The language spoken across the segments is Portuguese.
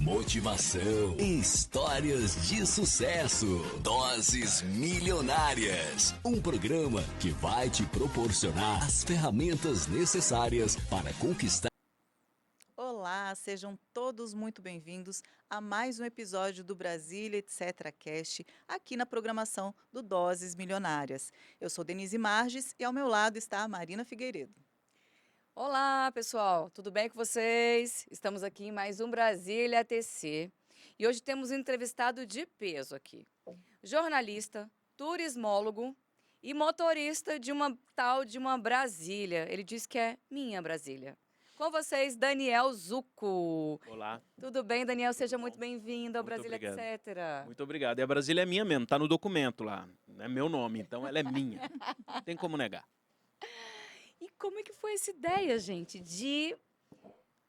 motivação e histórias de sucesso. Doses Milionárias. Um programa que vai te proporcionar as ferramentas necessárias para conquistar. Olá, sejam todos muito bem-vindos a mais um episódio do Brasília Etc. Cast, aqui na programação do Doses Milionárias. Eu sou Denise Marges e ao meu lado está a Marina Figueiredo. Olá, pessoal, tudo bem com vocês? Estamos aqui em mais um Brasília ATC e hoje temos um entrevistado de peso aqui. Jornalista, turismólogo e motorista de uma Brasília. Ele diz que é minha Brasília. Com vocês, Daniel Zucco. Olá. Tudo bem, Daniel? Seja muito bem-vindo ao Muito Brasília obrigado. Etc. Muito obrigado. E a Brasília é minha mesmo, tá no documento lá. É meu nome, então ela é minha. Não tem como negar. E como é que foi essa ideia, gente, de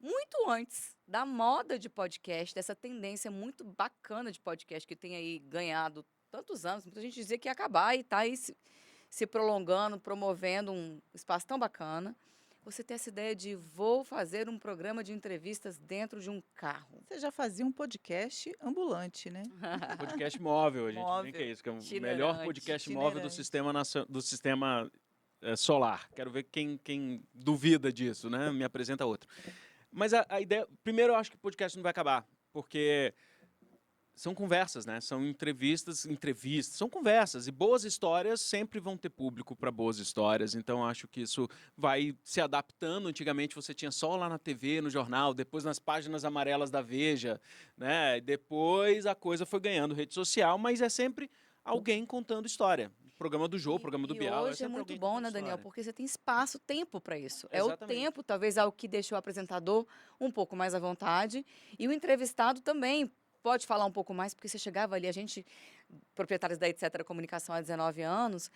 muito antes da moda de podcast, dessa tendência muito bacana de podcast que tem aí ganhado tantos anos, muita gente dizia que ia acabar e está aí se prolongando, promovendo um espaço tão bacana. Você tem essa ideia de vou fazer um programa de entrevistas dentro de um carro. Você já fazia um podcast ambulante, né? Podcast móvel, a gente Móvel, brinca isso, que é o itinerante, melhor podcast móvel do itinerante. sistema solar. Quero ver quem duvida disso, né? Me apresenta outro. Mas a ideia... Primeiro, eu acho que o podcast não vai acabar, porque são conversas, né? São entrevistas, são conversas. E boas histórias sempre vão ter público para boas histórias. Então, acho que isso vai se adaptando. Antigamente, você tinha só lá na TV, no jornal, depois nas páginas amarelas da Veja, né? Depois a coisa foi ganhando rede social, mas é sempre alguém contando história. Programa do Jô, programa do Bial. Hoje é muito bom, né, Daniel? Porque você tem espaço, tempo para isso. Exatamente. É o tempo, talvez, é o que deixa o apresentador um pouco mais à vontade. E o entrevistado também pode falar um pouco mais, porque você chegava ali, a gente, proprietários da Etc. Comunicação há 19 anos,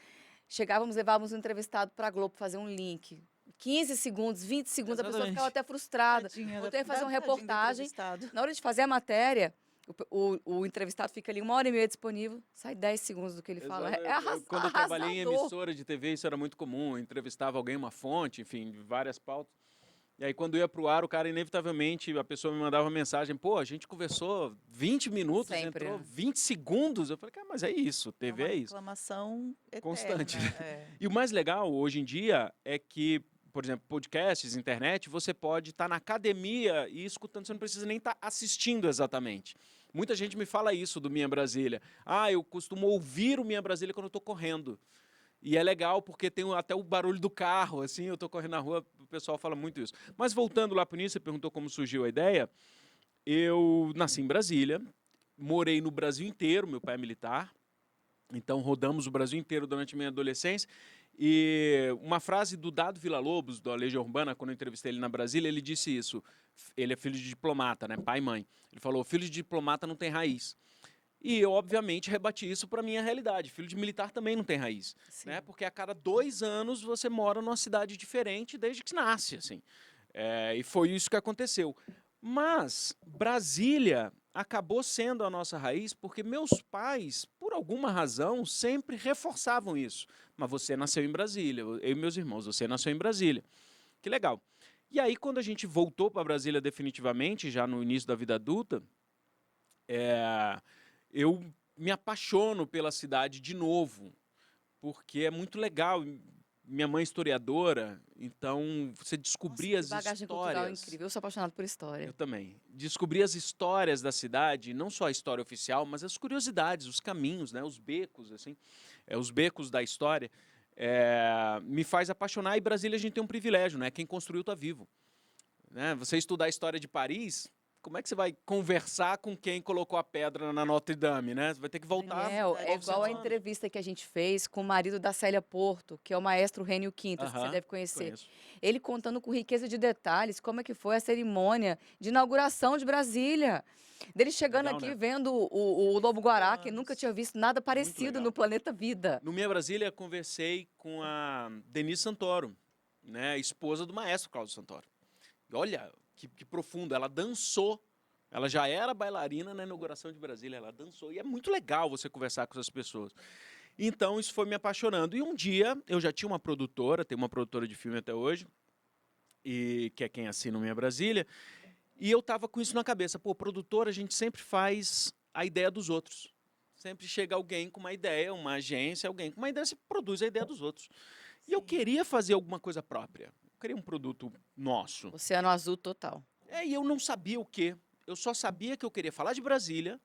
levávamos um entrevistado para a Globo fazer um link. 15 segundos, 20 segundos, a pessoa ficava até frustrada. Eu tenho que fazer uma reportagem. Na hora de fazer a matéria, o entrevistado fica ali 1h30 disponível, sai 10 segundos do que ele fala. É Quando eu trabalhei em emissora de TV, isso era muito comum. Eu entrevistava alguém, uma fonte, enfim, várias pautas. E aí, quando ia para o ar, o cara, inevitavelmente, a pessoa me mandava uma mensagem. Pô, a gente conversou 20 minutos, Sempre, entrou 20 segundos. Eu falei, cara, mas é isso, TV é isso. Reclamação eterna. Constante. É. E o mais legal, hoje em dia, é que, por exemplo, podcasts, internet, você pode estar na academia e escutando, você não precisa nem estar assistindo exatamente. Muita gente me fala isso do Minha Brasília. Ah, eu costumo ouvir o Minha Brasília quando eu estou correndo. E é legal porque tem até o barulho do carro, assim, eu estou correndo na rua, o pessoal fala muito isso. Mas voltando lá para o início, você perguntou como surgiu a ideia. Eu nasci em Brasília, morei no Brasil inteiro, meu pai é militar, então rodamos o Brasil inteiro durante a minha adolescência. E uma frase do Dado Villa-Lobos, da Legião Urbana, quando eu entrevistei ele na Brasília, ele disse isso. Ele é filho de diplomata, né? Pai e mãe. Ele falou, filho de diplomata não tem raiz. E eu, obviamente, rebati isso para a minha realidade. Filho de militar também não tem raiz. Né? Porque a cada 2 anos você mora numa cidade diferente desde que nasce. Assim. E foi isso que aconteceu. Mas Brasília acabou sendo a nossa raiz porque meus pais, por alguma razão, sempre reforçavam isso. Mas você nasceu em Brasília, eu e meus irmãos, você nasceu em Brasília. Que legal. E aí, quando a gente voltou para Brasília definitivamente, já no início da vida adulta, eu me apaixono pela cidade de novo, porque é muito legal. Minha mãe é historiadora, então você descobrir as bagagem cultural histórias. incrível. Eu sou apaixonado por história. Eu também. Descobrir as histórias da cidade, não só a história oficial, mas as curiosidades, os caminhos, né, os becos, assim, os becos da história, me faz apaixonar. E Brasília a gente tem um privilégio, né? Quem construiu está vivo. Né? Você estudar a história de Paris, como é que você vai conversar com quem colocou a pedra na Notre Dame, né? Você vai ter que voltar. Daniel, é igual a entrevista que a gente fez com o marido da Célia Porto, que é o maestro Rênio Quintas, que você deve conhecer. Conheço. Ele contando com riqueza de detalhes como é que foi a cerimônia de inauguração de Brasília. Dele chegando Legal, aqui, né? vendo o Lobo-Guará, que nunca tinha visto nada parecido legal. no planeta Vida. No Minha Brasília, conversei com a Denise Santoro, né? Esposa do maestro Cláudio Santoro. E olha, que profundo, ela dançou. Ela já era bailarina na inauguração de Brasília, ela dançou. E é muito legal você conversar com essas pessoas. Então, isso foi me apaixonando. E um dia, eu já tinha uma produtora, tenho uma produtora de filme até hoje, que é quem assina o Minha Brasília, E eu tava com isso na cabeça. Pô, produtor, a gente sempre faz a ideia dos outros. Sempre chega alguém com uma ideia, uma agência, alguém com uma ideia, você produz a ideia dos outros. E eu Sim. queria fazer alguma coisa própria. Eu queria um produto nosso. Oceano Azul total. E eu não sabia o quê. Eu só sabia que eu queria falar de Brasília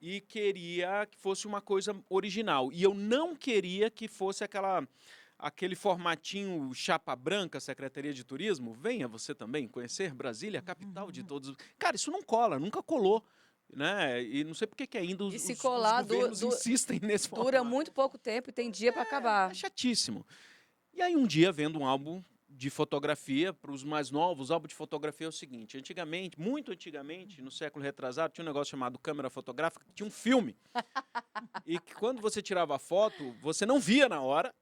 e queria que fosse uma coisa original. E eu não queria que fosse aquele formatinho chapa branca, Secretaria de Turismo. Venha você também conhecer Brasília, a capital de todos. Cara, isso não cola, nunca colou. Né? E não sei por que ainda E se os colar, governos insistem nesse dura formato. muito pouco tempo e tem dia para acabar. É chatíssimo. E aí um dia, vendo um álbum de fotografia, para os mais novos, o álbum de fotografia é o seguinte: antigamente, muito antigamente, no século retrasado, tinha um negócio chamado câmera fotográfica, que tinha um filme. E que quando você tirava a foto, você não via na hora,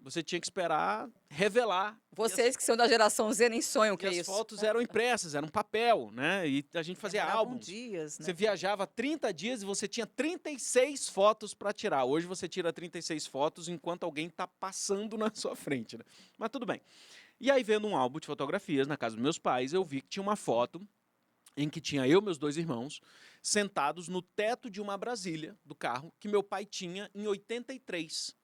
você tinha que esperar revelar. Vocês que são da geração Z nem sonham que E é as isso. fotos eram impressas, eram papel, né? E a gente fazia Demoravam álbuns. dias, né? Você viajava 30 dias e você tinha 36 fotos para tirar. Hoje você tira 36 fotos enquanto alguém está passando na sua frente. Né? Mas tudo bem. E aí, vendo um álbum de fotografias na casa dos meus pais, eu vi que tinha uma foto em que tinha eu e meus 2 irmãos sentados no teto de uma Brasília do carro que meu pai tinha em 83.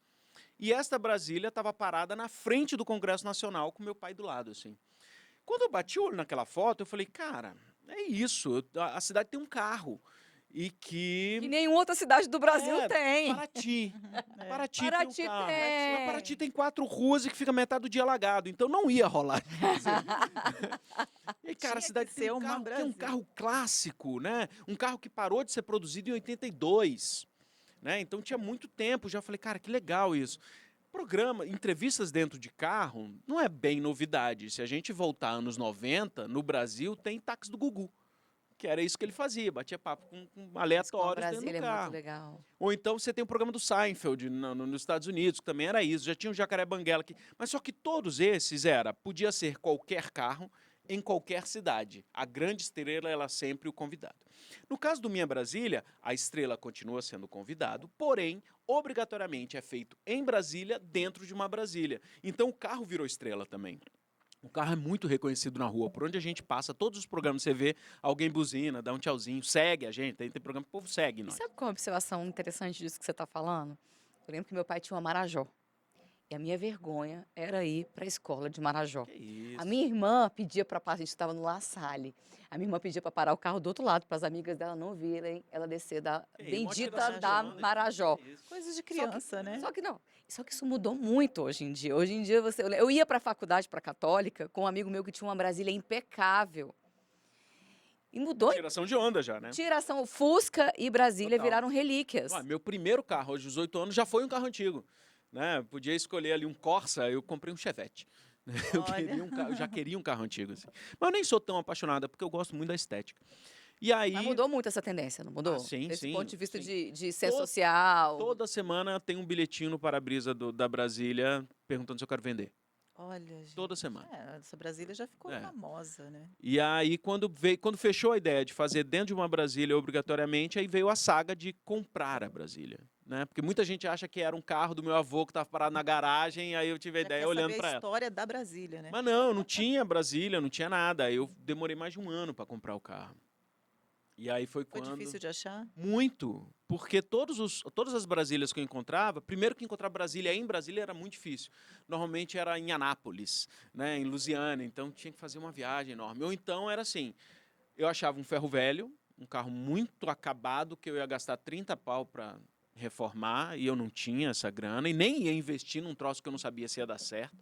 E esta Brasília estava parada na frente do Congresso Nacional com meu pai do lado, assim. Quando eu bati o olho naquela foto, eu falei, cara, é isso, a cidade tem um carro. E que... Que nenhuma outra cidade do Brasil tem. Paraty. É. Paraty, Paraty tem um carro. tem. Mas Paraty tem 4 ruas e que fica metade do dia alagado. Então não ia rolar. E aí, cara, Tinha a cidade que tem ser um uma carro, tem um Brasília. carro clássico, né? Um carro que parou de ser produzido em 82. Né? Então tinha muito tempo. Já falei, cara, que legal isso. Programa, entrevistas dentro de carro, não é bem novidade. Se a gente voltar anos 90, no Brasil tem táxi do Gugu. Que era isso que ele fazia, batia papo com Isso com a aleatórios dentro Brasília do é muito carro. legal. Ou então você tem o programa do Seinfeld nos Estados Unidos, que também era isso. Já tinha o Jacaré Banguela aqui. Mas só que todos esses podia ser qualquer carro, em qualquer cidade. A grande estrela, ela sempre o convidado. No caso do Minha Brasília, a estrela continua sendo o convidado, porém, obrigatoriamente é feito em Brasília, dentro de uma Brasília. Então o carro virou estrela também. O carro é muito reconhecido na rua. Por onde a gente passa, todos os programas você vê, alguém buzina, dá um tchauzinho, segue a gente. Tem programa que o povo segue E nós. sabe qual é a observação interessante disso que você está falando? Eu lembro que meu pai tinha uma Marajó. E a minha vergonha era ir para a escola de Marajó. Que isso. A minha irmã pedia para parar, a gente estava no La Salle. A minha irmã pedia para parar o carro do outro lado, para as amigas dela não virem ela descer da Que isso, bendita tiração de da onda, Marajó. que isso. Coisas de criança, né? Só que isso mudou muito hoje em dia. Hoje em dia eu ia para a faculdade, para a Católica, com um amigo meu que tinha uma Brasília impecável. E mudou. Tiração de onda já, né? Tiração, Fusca e Brasília Total. viraram relíquias. Meu primeiro carro, aos 18 anos, já foi um carro antigo. Né? Podia escolher ali um Corsa, eu comprei um Chevette. Eu já queria um carro antigo. Assim. Mas eu nem sou tão apaixonada, porque eu gosto muito da estética. E aí, Mas mudou muito essa tendência, não mudou? sim, Desse sim, ponto de vista sim. de ser social. toda semana tem um bilhetinho no para-brisa da Brasília perguntando se eu quero vender. Olha, gente. Toda semana. Essa Brasília já ficou É. famosa, né? E aí, quando fechou a ideia de fazer dentro de uma Brasília obrigatoriamente, aí veio a saga de comprar a Brasília. Né? Porque muita gente acha que era um carro do meu avô que estava parado na garagem, aí eu tive a Já ideia quer olhando saber para a ela. história da Brasília, né? Mas não tinha Brasília, não tinha nada. Eu demorei mais de um ano para comprar o carro. E aí foi Foi quando... difícil de achar? Muito, porque todas as Brasílias que eu encontrava, primeiro que encontrar Brasília em Brasília era muito difícil. Normalmente era em Anápolis, né, em Lusiana, então tinha que fazer uma viagem enorme. Ou então era assim, eu achava um ferro velho, um carro muito acabado, que eu ia gastar 30 pau para reformar, e eu não tinha essa grana, e nem ia investir num troço que eu não sabia se ia dar certo.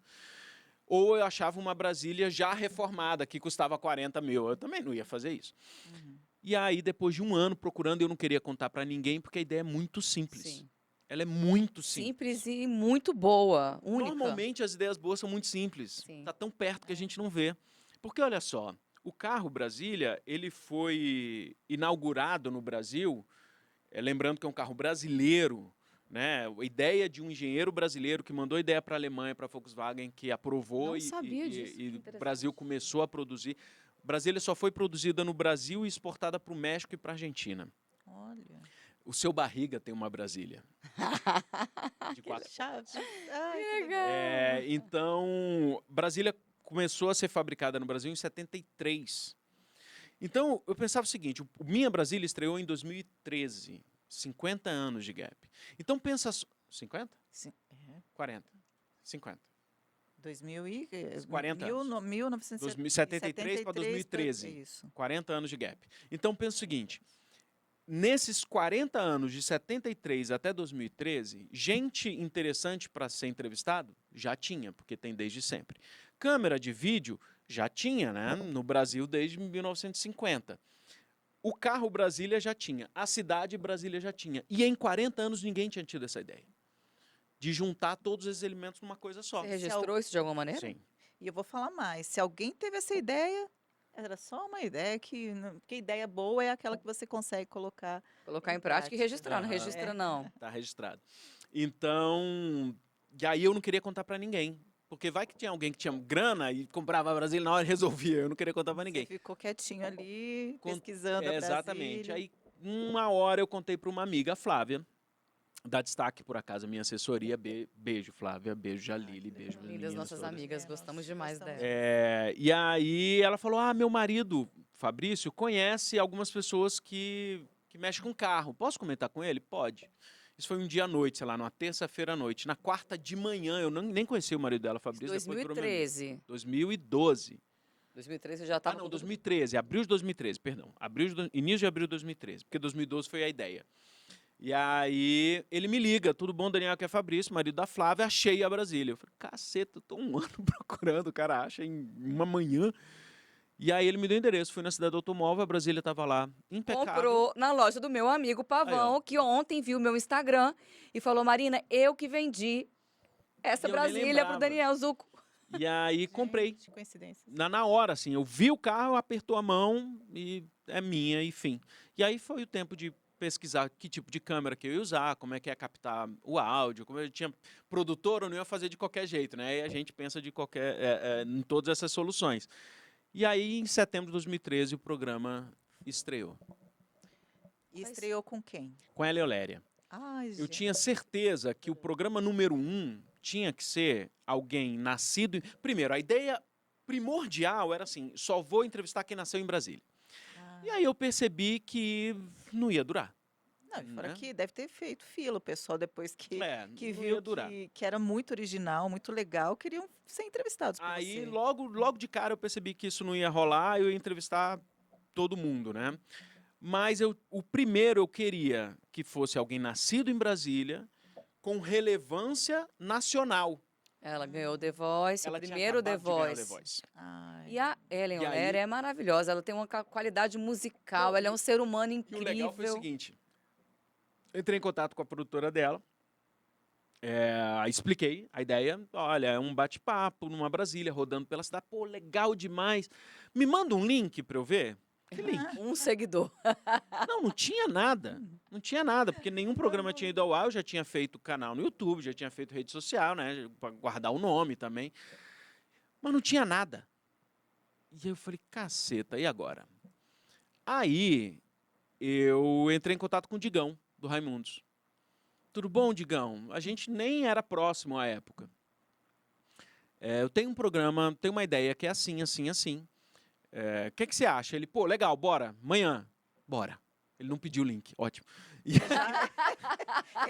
Ou eu achava uma Brasília já reformada, que custava 40 mil. Eu também não ia fazer isso. Uhum. E aí, depois de um ano procurando, eu não queria contar para ninguém, porque a ideia é muito simples. Sim. Ela é muito simples. Simples e muito boa, única. Normalmente, as ideias boas são muito simples. Sim. Está tão perto que a gente não vê. Porque, olha só, o carro Brasília, ele foi inaugurado no Brasil, lembrando que é um carro brasileiro, né? A ideia de um engenheiro brasileiro que mandou a ideia para a Alemanha, para a Volkswagen, que aprovou Não sabia disso, que e o interessante. Brasil começou a produzir. Brasília só foi produzida no Brasil e exportada para o México e para a Argentina. Olha. O seu Barriga tem uma Brasília. De 4. Chave. Ai, que legal. Então, Brasília começou a ser fabricada no Brasil em 73. Então, eu pensava o seguinte, o Minha Brasília estreou em 2013, 50 anos de gap. Então, pensa... 50? Sim, 40. 50. 2000 e... 40 anos. 1973 para 2013. Isso. 40 anos de gap. Então, pensa o seguinte, nesses 40 anos, de 73 até 2013, gente interessante para ser entrevistado? Já tinha, porque tem desde sempre. Câmera de vídeo? Já tinha, né? No Brasil desde 1950. O carro Brasília já tinha. A cidade Brasília já tinha. E em 40 anos ninguém tinha tido essa ideia. De juntar todos esses elementos numa coisa só. Você registrou isso de alguma maneira? Sim. E eu vou falar mais. Se alguém teve essa ideia, era só uma ideia que... Porque ideia boa é aquela que você consegue colocar Colocar em em prática e prática. registrar. Não Aham. registra, não. Tá registrado. Então, e aí eu não queria contar para ninguém. Porque vai que tinha alguém que tinha grana e comprava a Brasília na hora e resolvia. Eu não queria contar para ninguém. Você ficou quietinho ali, Con- pesquisando a Exatamente. Brasília. Aí, uma hora eu contei para uma amiga, a Flávia, da Destaque, por acaso, a minha assessoria. Beijo, Flávia. Beijo, Jalili. Beijo, Lindas meninas nossas todas. amigas, É, gostamos nós demais gostamos. dela. E aí ela falou, meu marido, Fabrício, conhece algumas pessoas que mexem com carro. Posso comentar com ele? Pode. Isso foi um dia à noite, sei lá, numa terça-feira à noite. Na quarta de manhã, eu nem conheci o marido dela, Fabrício. depois virou meu amigo. 2013. 2012. 2013 eu já estava... Não, 2013, abril de 2013, perdão. Início de abril de 2013, porque 2012 foi a ideia. E aí ele me liga, tudo bom, Daniel, aqui é Fabrício, marido da Flávia, achei a Brasília. Eu falei, caceta, eu tô um ano procurando, o cara acha em uma manhã. E aí ele me deu o endereço, fui na cidade do automóvel, a Brasília tava lá, impecável. Comprou na loja do meu amigo Pavão, Aí, ó. que ontem viu meu Instagram e falou, Marina, eu que vendi essa E eu nem Brasília pro lembrava. Daniel Zucco. E aí comprei. Gente, coincidência. Na hora, assim, eu vi o carro, apertou a mão e é minha, e fim. E aí foi o tempo de pesquisar que tipo de câmera que eu ia usar, como é que ia captar o áudio, como eu tinha produtor, eu não ia fazer de qualquer jeito, né? E a gente pensa de qualquer, em todas essas soluções. E aí, em setembro de 2013, o programa estreou, E estreou com quem? com a Elia Oléria. Ai, Eu gente. tinha certeza que o programa número 1 tinha que ser alguém nascido... Primeiro, a ideia primordial era assim, só vou entrevistar quem nasceu em Brasília. Ah. E aí eu percebi que não ia durar. Não, e fora né? que deve ter feito fila, o pessoal depois que não viu ia durar. que era muito original, muito legal, queriam ser entrevistados por Aí, você. logo de cara, eu percebi que isso não ia rolar, eu ia entrevistar todo mundo, né? Mas o primeiro eu queria que fosse alguém nascido em Brasília, com relevância nacional. Ela ganhou o The Voice, Ela o tinha primeiro The acabado de ganhar o Voice. The Voice. Ai. E a Ellen E aí- Oléria é maravilhosa, ela tem uma qualidade musical, ela é um ser humano E o incrível. legal foi o seguinte, eu entrei em contato com a produtora dela, expliquei a ideia, olha, é um bate-papo numa Brasília, rodando pela cidade, pô, legal demais, me manda um link para eu ver? Que link? Um seguidor. Não tinha nada, não tinha nada, porque nenhum programa tinha ido ao ar, eu já tinha feito canal no YouTube, já tinha feito rede social, né, para guardar o nome também, mas não tinha nada. E eu falei, caceta, e agora? Aí, eu entrei em contato com o Digão, do Raimundos. Tudo bom, Digão? A gente nem era próximo à época. Eu tenho um programa, tenho uma ideia que é assim, assim, assim. O que você acha? Ele, pô, legal, bora, amanhã. Bora. Ele não pediu o link, ótimo. E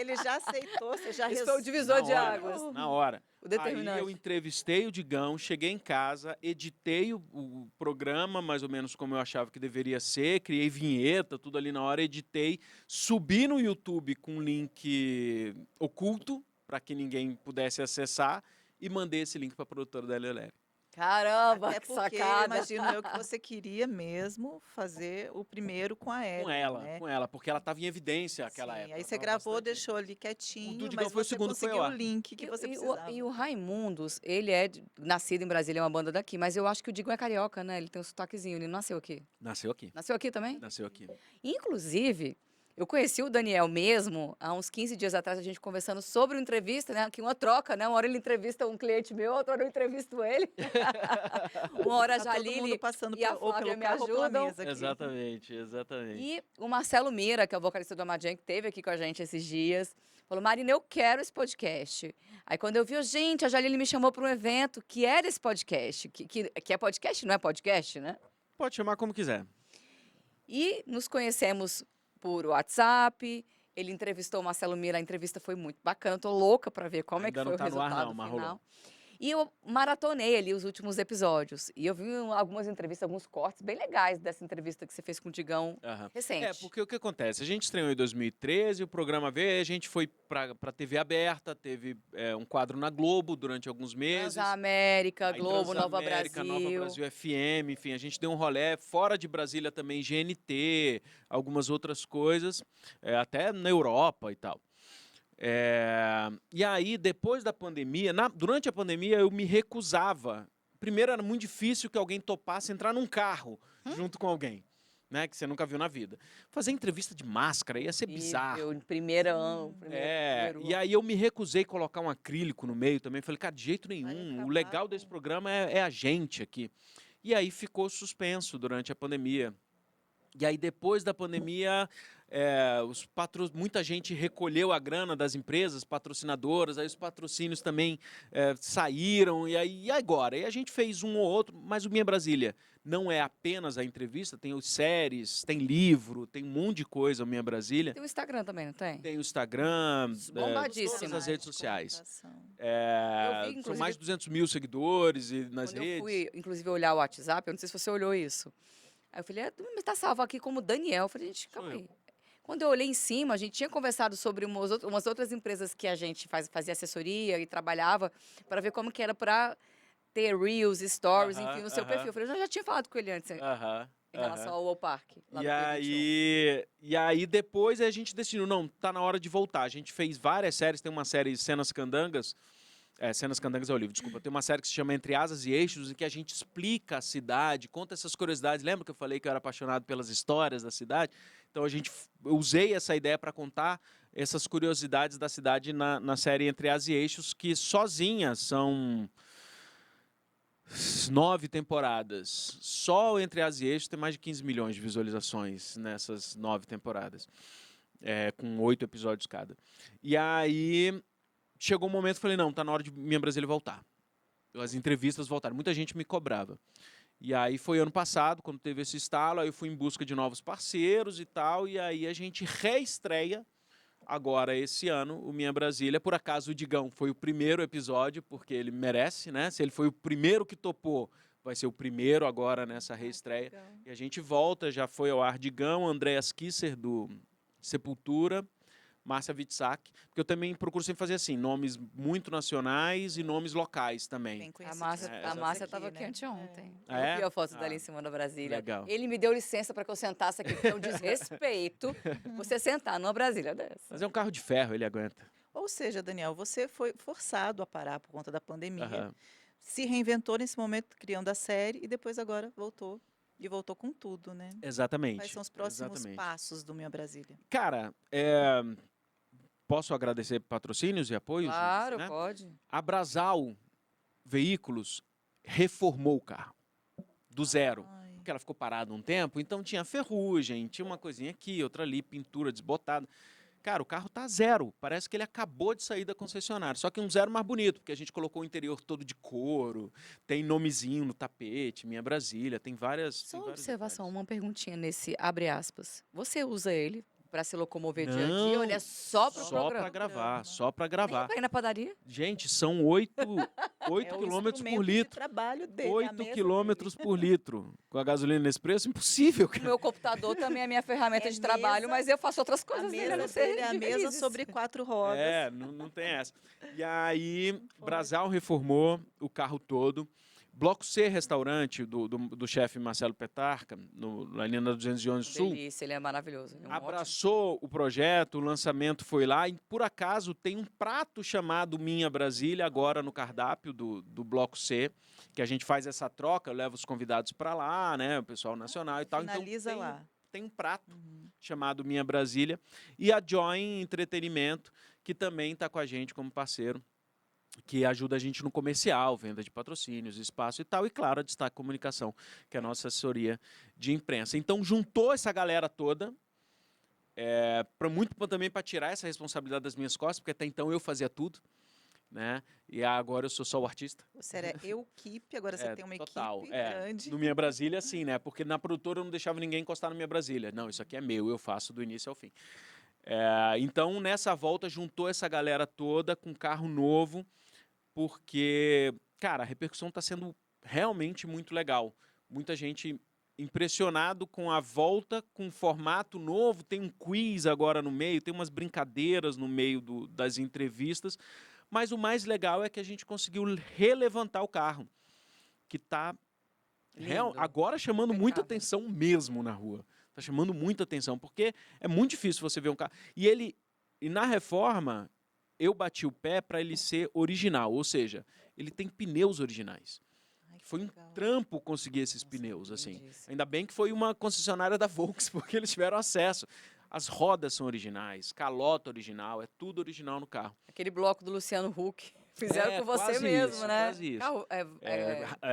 Ele já aceitou, você já Esse foi o divisor na de hora, águas. Na hora. O Aí determinante. eu entrevistei o Digão, cheguei em casa, editei o programa, mais ou menos como eu achava que deveria ser, criei vinheta, tudo ali na hora, editei, subi no YouTube com um link oculto, para que ninguém pudesse acessar, e mandei esse link para a produtora da Elia Oléria. Caramba, Até que porque, sacada. imagino eu que você queria mesmo fazer o primeiro com a Ellen, né? Com ela, porque ela estava em evidência naquela Sim, época. aí ela você tava gravou, bastante- deixou ali O quietinho, do Digão mas foi o você segundo, foi conseguiu ao o ar. link que você E precisava. o Raimundos, ele é nascido em Brasília, é uma banda daqui, mas eu acho que o Digão é carioca, né? Ele tem um sotaquezinho, ele não nasceu aqui. Nasceu aqui. Nasceu aqui também? Nasceu aqui. Inclusive, eu conheci o Daniel mesmo há uns 15 dias atrás, a gente conversando sobre uma entrevista, né? Aqui uma troca, né? Uma hora ele entrevista um cliente meu, outra hora eu entrevisto ele. Uma hora a Tá todo mundo Jalili passando e a ou Flávia pelo me carro ou pela ajudam. mesa aqui. Exatamente. E o Marcelo Mira, que é o vocalista do Amadjan, que esteve aqui com a gente esses dias, falou, Marina, eu quero esse podcast. Aí quando eu vi, gente, a Jalili me chamou para um evento que era esse podcast. Que é podcast, não é podcast, né? Pode chamar como quiser. E nos conhecemos por WhatsApp. Ele entrevistou o Marcelo Mira, a entrevista foi muito bacana. Tô louca para ver como é que Ainda foi não o tá no ar, resultado não, mas final. rolou. E eu maratonei ali os últimos episódios. E eu vi algumas entrevistas, alguns cortes bem legais dessa entrevista que você fez com o Digão Aham. recente. Porque o que acontece? A gente estreou em 2013, o programa veio, aí a gente foi pra TV aberta, teve um quadro na Globo durante alguns meses. Transamérica, Aí Globo, Nova Transamérica, Nova Brasil. Brasil FM, enfim, a gente deu um rolê fora de Brasília também, GNT, algumas outras coisas, até na Europa e tal. E aí, depois da pandemia, durante a pandemia, eu me recusava. Primeiro, era muito difícil que alguém topasse entrar num carro junto com alguém, né, que você nunca viu na vida. Fazer entrevista de máscara ia ser bizarro. Em primeiro ano. E aí eu me recusei a colocar um acrílico no meio também. Falei, cara, de jeito nenhum. acabar O legal com- desse programa é a gente aqui. E aí ficou suspenso durante a pandemia. E aí, depois da pandemia, muita gente recolheu a grana das empresas patrocinadoras, aí os patrocínios também saíram, e agora? E a gente fez um ou outro, mas o Minha Brasília não é apenas a entrevista, tem os séries, tem livro, tem um monte de coisa, o Minha Brasília. Tem o Instagram também, não tem? Tem o Instagram, Bombadíssimo. todas as redes de sociais. comunicação. Eu vi, São inclusive, mais de 200 mil seguidores nas quando redes. eu fui, inclusive, olhar o WhatsApp, eu não sei se você olhou isso. Aí eu falei, mas tá salvo aqui como Daniel. Eu falei, gente, calma Sou aí. Quando eu olhei em cima, a gente tinha conversado sobre umas outras empresas que a gente fazia assessoria e trabalhava para ver como que era para ter reels, stories, Aham, enfim, no seu aham. perfil. Eu falei, eu já tinha falado com ele antes, Aham, em relação aham. ao Wall Park, lá E do P21. aí depois a gente decidiu, não, tá na hora de voltar. A gente fez várias séries, tem uma série Cenas Candangas, Cenas Candangas é o livro, desculpa. Tem uma série que se chama Entre Asas e Eixos, em que a gente explica a cidade, conta essas curiosidades. Lembra que eu falei que eu era apaixonado pelas histórias da cidade? Então eu usei essa ideia para contar essas curiosidades da cidade na série Entre Asas e Eixos, que sozinha são 9 temporadas. Só o Entre Asas e Eixos tem mais de 15 milhões de visualizações nessas 9 temporadas, com 8 episódios cada. E aí chegou um momento que eu falei, não, tá na hora de Minha Brasília voltar. As entrevistas voltaram. Muita gente me cobrava. E aí foi ano passado, quando teve esse estalo, aí eu fui em busca de novos parceiros e tal, e aí a gente reestreia agora esse ano o Minha Brasília. Por acaso o Digão foi o primeiro episódio, porque ele merece, né? Se ele foi o primeiro que topou, vai ser o primeiro agora nessa reestreia. Legal. E a gente volta, já foi ao ar Digão, Andreas Kisser do Sepultura, Márcia Witzak, porque eu também procuro sempre fazer assim, nomes muito nacionais e nomes locais também. Bem A conhecidos Márcia, por a todos Márcia aqui, estava aqui né? anteontem. Ah, Eu é? vi a foto Ah, dela em cima da Brasília. legal. Ele me deu licença para que eu sentasse aqui, porque é um desrespeito você sentar numa Brasília dessa. Mas é um carro de ferro, ele aguenta. Ou seja, Daniel, você foi forçado a parar por conta da pandemia, Aham. se reinventou nesse momento criando a série e depois agora voltou. E voltou com tudo, né? Exatamente. Quais são os próximos exatamente. passos do Minha Brasília? Cara, posso agradecer patrocínios e apoios? Claro, né? pode. A Brasal Veículos reformou o carro do zero. Ai, Porque ela ficou parada um tempo, então tinha ferrugem, tinha uma coisinha aqui, outra ali, pintura desbotada. Cara, o carro tá zero. Parece que ele acabou de sair da concessionária. Só que um zero mais bonito, porque a gente colocou o interior todo de couro, tem nomezinho no tapete, Minha Brasília, tem várias. Só tem uma vários observação, detalhes. uma perguntinha nesse abre aspas. Você usa ele para se locomover dia a Não, dia ou ele é só para o Só programa? para gravar, Programa. só para Nem gravar. pra ir na padaria? Gente, são 8 é o quilômetros por instrumento de litro. trabalho dele, a 8 mesa quilômetros por litro. Com a gasolina nesse preço, impossível, O cara. meu computador também é minha ferramenta É de trabalho, mesa- mas eu faço outras A coisas nele, a mesa não ser dele é a de mesa felizes. sobre 4 rodas. Não tem essa. E aí, Foi. Brasal reformou o carro todo. Bloco C Restaurante, do chefe Marcelo Petarca, ali na 211 Sul, Delícia, ele é maravilhoso. Ele é um ótimo. abraçou o projeto, o lançamento foi lá e, por acaso, tem um prato chamado Minha Brasília agora no cardápio do Bloco C, que a gente faz essa troca, eu levo os convidados para lá, né, o pessoal nacional e tal. Finaliza então, lá. tem um prato Uhum. chamado Minha Brasília, e a Join Entretenimento, que também está com a gente como parceiro, que ajuda a gente no comercial, venda de patrocínios, espaço e tal, e claro, a Destaque Comunicação, que é a nossa assessoria de imprensa. Então, juntou essa galera toda, também para tirar essa responsabilidade das minhas costas, porque até então eu fazia tudo. né? E agora eu sou só o artista. Você era equipe, agora você tem uma Total. equipe grande. No Minha Brasília, assim, né? Porque na produtora eu não deixava ninguém encostar na Minha Brasília. Não, isso aqui é meu, eu faço do início ao fim. Então, nessa volta, juntou essa galera toda com carro novo, porque, cara, a repercussão está sendo realmente muito legal. Muita gente impressionado com a volta, com um formato novo, tem um quiz agora no meio, tem umas brincadeiras no meio das entrevistas, mas o mais legal é que a gente conseguiu relevantar o carro, que está agora chamando muita atenção mesmo na rua. Está chamando muita atenção, porque é muito difícil você ver um carro. E na reforma, eu bati o pé para ele ser original, ou seja, ele tem pneus originais. Foi um trampo conseguir esses pneus, assim. Ainda bem que foi uma concessionária da Volks, porque eles tiveram acesso. As rodas são originais, calota original, é tudo original no carro. Aquele bloco do Luciano Huck. Fizeram com você mesmo, isso, né? Quase isso. Carro,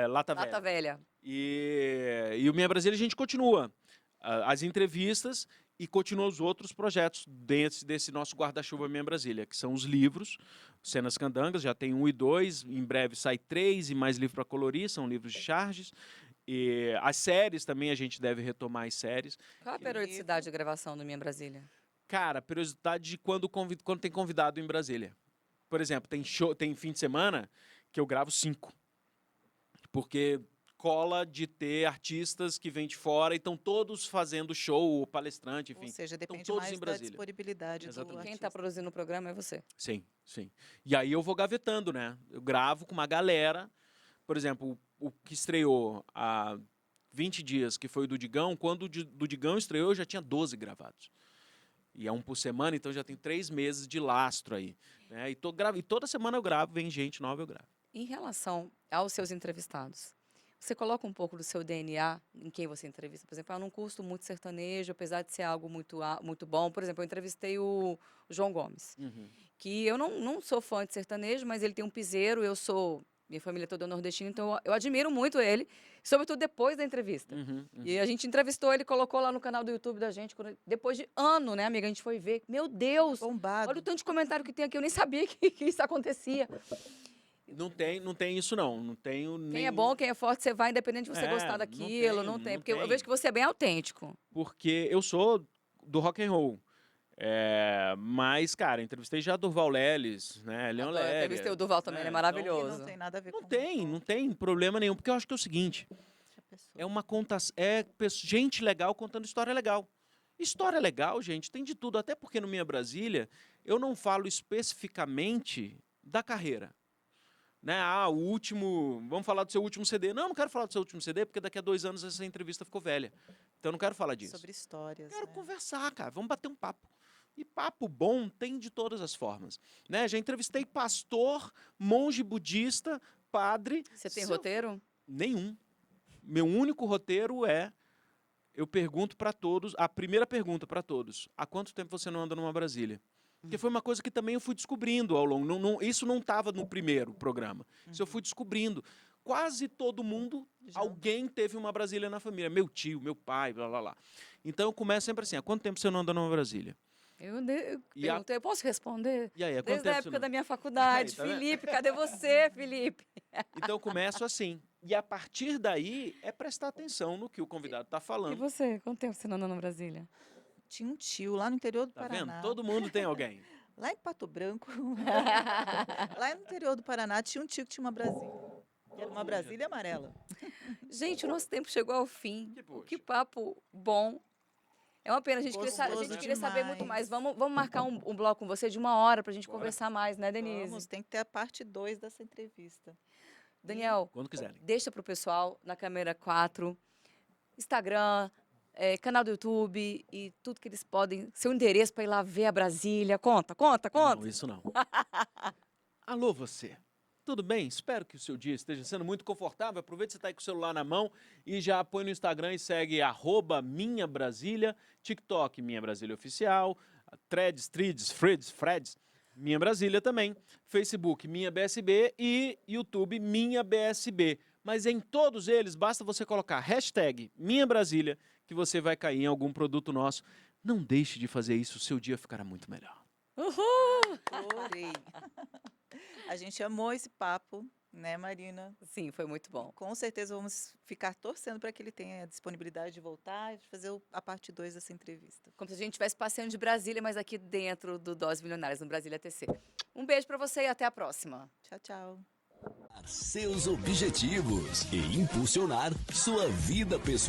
Lata Velha. E o Minha Brasília a gente continua as entrevistas e continua os outros projetos dentro desse nosso guarda-chuva Minha Brasília, que são os livros, Cenas Candangas, já tem 1 e 2, em breve sai 3 e mais livro para colorir, são livros de charges. E as séries também, a gente deve retomar as séries. Qual a periodicidade de gravação do Minha Brasília? Cara, periodicidade de quando tem convidado em Brasília. Por exemplo, tem fim de semana que eu gravo 5. Porque cola de ter artistas que vêm de fora e estão todos fazendo show, palestrante, enfim. Ou seja, depende todos mais em da Brasília. disponibilidade do Quem artista. está produzindo o programa é você. Sim, sim. E aí eu vou gavetando, né? Eu gravo com uma galera. Por exemplo, o que estreou há 20 dias, que foi o do Digão, quando o do Digão estreou, eu já tinha 12 gravados. E é 1 por semana, então já tem 3 meses de lastro aí. Né? E toda semana eu gravo, vem gente nova, eu gravo. Em relação aos seus entrevistados, você coloca um pouco do seu DNA em quem você entrevista? Por exemplo, eu não curto muito sertanejo, apesar de ser algo muito bom. Por exemplo, eu entrevistei o João Gomes, que eu não sou fã de sertanejo, mas ele tem um piseiro, minha família toda é nordestina, então eu admiro muito ele, sobretudo depois da entrevista. E a gente entrevistou ele, colocou lá no canal do YouTube da gente, depois de ano, né, amiga? A gente foi ver. Meu Deus! Bombado. Olha o tanto de comentário que tem aqui, eu nem sabia que isso acontecia. Não tem isso, não. Não tenho nem... Quem é bom, quem é forte, você vai, independente de você gostar daquilo, não tem. Porque eu vejo que você é bem autêntico. Porque eu sou do rock and roll. Mas, cara, entrevistei já Durval Leles, né? Leon Lery. Entrevistei o Durval também, ele é maravilhoso. Não tem nada a ver com Não tem problema nenhum, porque eu acho que é o seguinte, gente legal contando história legal. História legal, gente, tem de tudo, até porque no Minha Brasília eu não falo especificamente da carreira. Né? Vamos falar do seu último CD. Não quero falar do seu último CD, porque daqui a 2 anos essa entrevista ficou velha. Então eu não quero falar disso. Sobre histórias. Quero conversar, cara, vamos bater um papo. E papo bom tem de todas as formas. Né? Já entrevistei pastor, monge budista, padre. Você tem roteiro? Nenhum. Meu único roteiro eu pergunto para todos, a primeira pergunta para todos, há quanto tempo você não anda numa Brasília? Porque foi uma coisa que também eu fui descobrindo ao longo, isso não estava no primeiro programa, isso eu fui descobrindo. Quase todo mundo, alguém teve uma Brasília na família, meu tio, meu pai, blá, blá, blá. Então eu começo sempre assim, há quanto tempo você não anda numa Brasília? Eu perguntei, eu posso responder? E aí, desde a época da minha faculdade. Tá Felipe, cadê você, Felipe? Então eu começo assim. E a partir daí é prestar atenção no que o convidado está falando. E você, quanto tempo você não anda na Brasília? Tinha um tio lá no interior do Tá Paraná. vendo? Todo mundo tem alguém. Lá em Pato Branco, lá no interior do Paraná, tinha um tio que tinha uma Brasília. Era uma Brasília amarela. Gente, o nosso tempo chegou ao fim. poxa. Que papo bom. É uma pena, a gente Gostoso queria saber muito demais. mais. Vamos marcar um bloco com você de 1 hora pra gente conversar mais, né, Denise? Vamos, tem que ter a parte 2 dessa entrevista. Daniel, Quando quiserem. deixa pro pessoal na câmera 4, Instagram, canal do YouTube e tudo que eles podem, seu endereço para ir lá ver a Brasília. Conta. Não, isso não. Alô, você. Tudo bem? Espero que o seu dia esteja sendo muito confortável. Aproveite que você está aí com o celular na mão e já põe no Instagram e segue @minhabrasilia, TikTok Minha Brasília Oficial, Threads, Freds, Minha Brasília também, Facebook Minha BSB e YouTube Minha BSB. Mas em todos eles, basta você colocar hashtag Minha Brasília, que você vai cair em algum produto nosso. Não deixe de fazer isso, o seu dia ficará muito melhor. Uhul! Adorei. A gente amou esse papo, né, Marina? Sim, foi muito bom. Com certeza vamos ficar torcendo para que ele tenha a disponibilidade de voltar e fazer a parte 2 dessa entrevista. Como se a gente estivesse passeando de Brasília, mas aqui dentro do Doses Milionárias, no Brasília TC. Um beijo para você e até a próxima. Tchau, tchau. Seus objetivos e impulsionar sua vida pessoal.